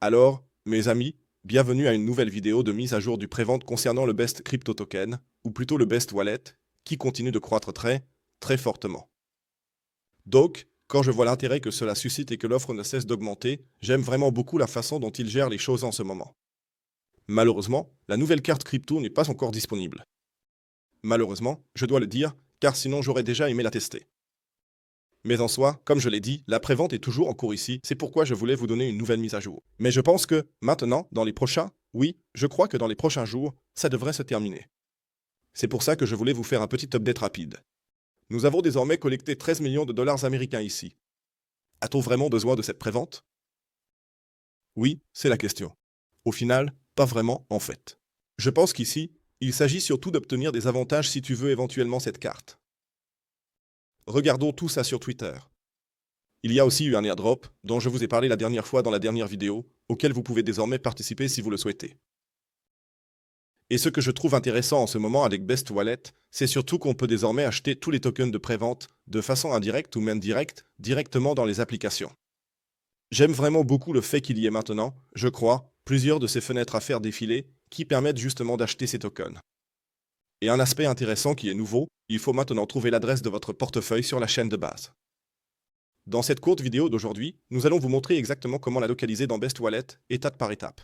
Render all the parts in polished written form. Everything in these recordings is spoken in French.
Alors, mes amis, bienvenue à une nouvelle vidéo de mise à jour du prévente concernant le Best Crypto Token, ou plutôt le Best Wallet, qui continue de croître très fortement. Donc, quand je vois l'intérêt que cela suscite et que l'offre ne cesse d'augmenter, j'aime vraiment beaucoup la façon dont il gère les choses en ce moment. Malheureusement, la nouvelle carte crypto n'est pas encore disponible. Malheureusement, je dois le dire, car sinon j'aurais déjà aimé la tester. Mais en soi, comme je l'ai dit, la prévente est toujours en cours ici, c'est pourquoi je voulais vous donner une nouvelle mise à jour. Mais je pense que, maintenant, dans les prochains, oui, je crois que dans les prochains jours, ça devrait se terminer. C'est pour ça que je voulais vous faire un petit update rapide. Nous avons désormais collecté 13 millions de dollars américains ici. A-t-on vraiment besoin de cette prévente? Oui, c'est la question. Au final, pas vraiment en fait. Je pense qu'ici, il s'agit surtout d'obtenir des avantages si tu veux éventuellement cette carte. Regardons tout ça sur Twitter. Il y a aussi eu un airdrop, dont je vous ai parlé la dernière fois dans la dernière vidéo, auquel vous pouvez désormais participer si vous le souhaitez. Et ce que je trouve intéressant en ce moment avec Best Wallet, c'est surtout qu'on peut désormais acheter tous les tokens de prévente, de façon indirecte ou même directe, directement dans les applications. J'aime vraiment beaucoup le fait qu'il y ait maintenant, je crois, plusieurs de ces fenêtres à faire défiler, qui permettent justement d'acheter ces tokens. Et un aspect intéressant qui est nouveau, il faut maintenant trouver l'adresse de votre portefeuille sur la chaîne de base. Dans cette courte vidéo d'aujourd'hui, nous allons vous montrer exactement comment la localiser dans Best Wallet, étape par étape.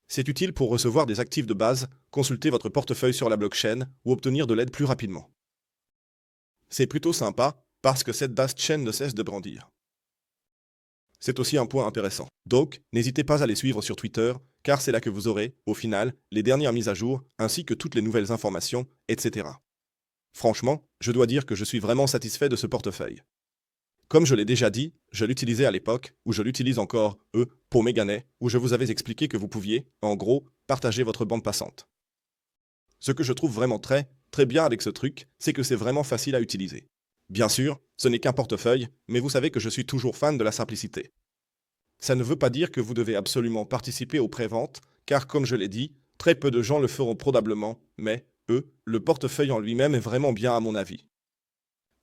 C'est utile pour recevoir des actifs de base, consulter votre portefeuille sur la blockchain ou obtenir de l'aide plus rapidement. C'est plutôt sympa, parce que cette Dash chain ne cesse de grandir. C'est aussi un point intéressant. Donc, n'hésitez pas à les suivre sur Twitter, car c'est là que vous aurez, au final, les dernières mises à jour, ainsi que toutes les nouvelles informations, etc. Franchement, je dois dire que je suis vraiment satisfait de ce portefeuille. Comme je l'ai déjà dit, je l'utilisais à l'époque, ou je l'utilise encore, pour Meganet, où je vous avais expliqué que vous pouviez, en gros, partager votre bande passante. Ce que je trouve vraiment très bien avec ce truc, c'est que c'est vraiment facile à utiliser. Bien sûr, ce n'est qu'un portefeuille, mais vous savez que je suis toujours fan de la simplicité. Ça ne veut pas dire que vous devez absolument participer aux préventes, car comme je l'ai dit, très peu de gens le feront probablement, mais, le portefeuille en lui-même est vraiment bien à mon avis.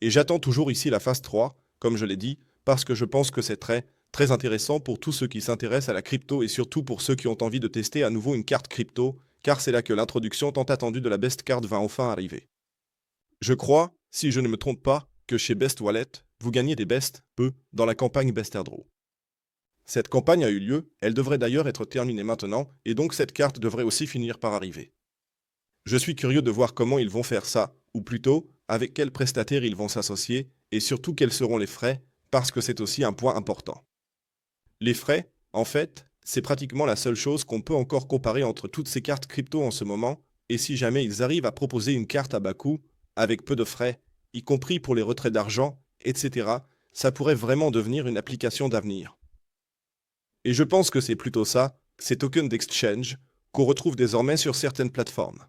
Et j'attends toujours ici la phase 3, comme je l'ai dit, parce que je pense que c'est très intéressant pour tous ceux qui s'intéressent à la crypto et surtout pour ceux qui ont envie de tester à nouveau une carte crypto, car c'est là que l'introduction tant attendue de la Best Card va enfin arriver. Je crois, si je ne me trompe pas, que chez Best Wallet, vous gagnez des Best, dans la campagne Best Airdrop. Cette campagne a eu lieu, elle devrait d'ailleurs être terminée maintenant, et donc cette carte devrait aussi finir par arriver. Je suis curieux de voir comment ils vont faire ça, ou plutôt, avec quels prestataires ils vont s'associer, et surtout quels seront les frais, parce que c'est aussi un point important. Les frais, en fait, c'est pratiquement la seule chose qu'on peut encore comparer entre toutes ces cartes crypto en ce moment, et si jamais ils arrivent à proposer une carte à bas coût, avec peu de frais, y compris pour les retraits d'argent, etc., ça pourrait vraiment devenir une application d'avenir. Et je pense que c'est plutôt ça, ces tokens d'exchange, qu'on retrouve désormais sur certaines plateformes.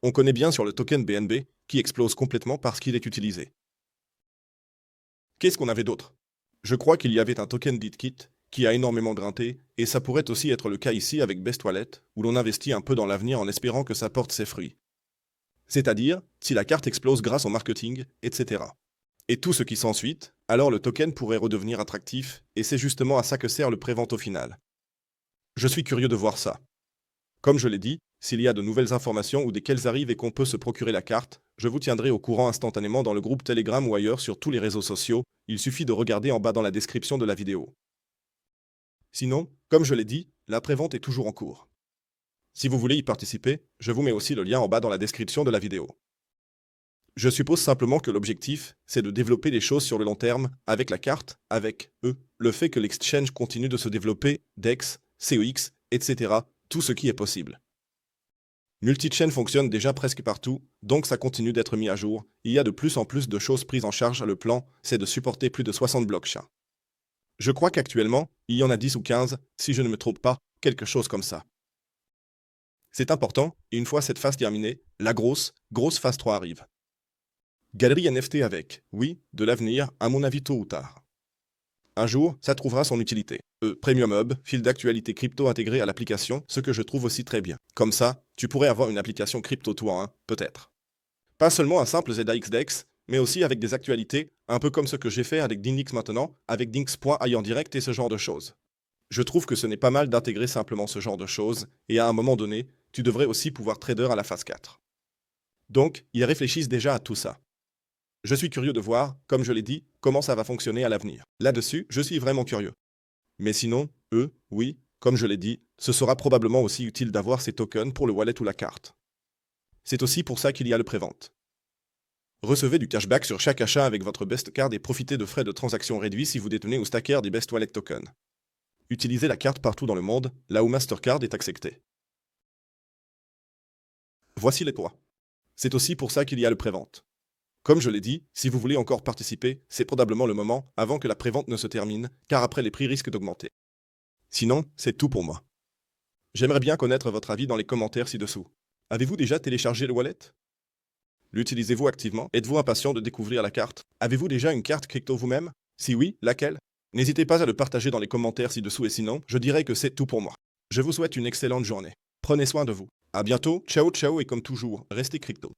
On connaît bien sur le token BNB, qui explose complètement parce qu'il est utilisé. Qu'est-ce qu'on avait d'autre? Je crois qu'il y avait un token DeedKit, qui a énormément grinté, et ça pourrait aussi être le cas ici avec Best Wallet, où l'on investit un peu dans l'avenir en espérant que ça porte ses fruits. C'est-à-dire, si la carte explose grâce au marketing, etc. Et tout ce qui s'ensuit, alors le token pourrait redevenir attractif, et c'est justement à ça que sert le prévente au final. Je suis curieux de voir ça. Comme je l'ai dit, s'il y a de nouvelles informations ou desquelles arrivent et qu'on peut se procurer la carte, je vous tiendrai au courant instantanément dans le groupe Telegram ou ailleurs sur tous les réseaux sociaux, il suffit de regarder en bas dans la description de la vidéo. Sinon, comme je l'ai dit, la prévente est toujours en cours. Si vous voulez y participer, je vous mets aussi le lien en bas dans la description de la vidéo. Je suppose simplement que l'objectif, c'est de développer les choses sur le long terme, avec la carte, avec, le fait que l'exchange continue de se développer, DEX, CEX, etc., tout ce qui est possible. Multichain fonctionne déjà presque partout, donc ça continue d'être mis à jour. Il y a de plus en plus de choses prises en charge. Le plan, c'est de supporter plus de 60 blockchains. Je crois qu'actuellement, il y en a 10 ou 15, si je ne me trompe pas, quelque chose comme ça. C'est important, et une fois cette phase terminée, la grosse phase 3 arrive. Galerie NFT avec, oui, de l'avenir, à mon avis tôt ou tard. Un jour, ça trouvera son utilité. Premium Hub, fil d'actualité crypto intégré à l'application, ce que je trouve aussi très bien. Comme ça, tu pourrais avoir une application crypto toi, hein, peut-être. Pas seulement un simple ZAXDEX, mais aussi avec des actualités, un peu comme ce que j'ai fait avec Dinix maintenant, avec Dinx.ai en direct et ce genre de choses. Je trouve que ce n'est pas mal d'intégrer simplement ce genre de choses, et à un moment donné, tu devrais aussi pouvoir trader à la phase 4. Donc, ils réfléchissent déjà à tout ça. Je suis curieux de voir, comme je l'ai dit, comment ça va fonctionner à l'avenir. Là-dessus, je suis vraiment curieux. Mais sinon, eux, oui, comme je l'ai dit, ce sera probablement aussi utile d'avoir ces tokens pour le wallet ou la carte. C'est aussi pour ça qu'il y a le prévente. Recevez du cashback sur chaque achat avec votre Best Card et profitez de frais de transaction réduits si vous détenez ou stackez des Best Wallet Tokens. Utilisez la carte partout dans le monde, là où Mastercard est accepté. Voici les trois. C'est aussi pour ça qu'il y a le prévente. Comme je l'ai dit, si vous voulez encore participer, c'est probablement le moment avant que la prévente ne se termine, car après les prix risquent d'augmenter. Sinon, c'est tout pour moi. J'aimerais bien connaître votre avis dans les commentaires ci-dessous. Avez-vous déjà téléchargé le wallet? L'utilisez-vous activement? Êtes-vous impatient de découvrir la carte? Avez-vous déjà une carte crypto vous-même? Si oui, laquelle? N'hésitez pas à le partager dans les commentaires ci-dessous et sinon, je dirais que c'est tout pour moi. Je vous souhaite une excellente journée. Prenez soin de vous. À bientôt, ciao ciao et comme toujours, restez crypto.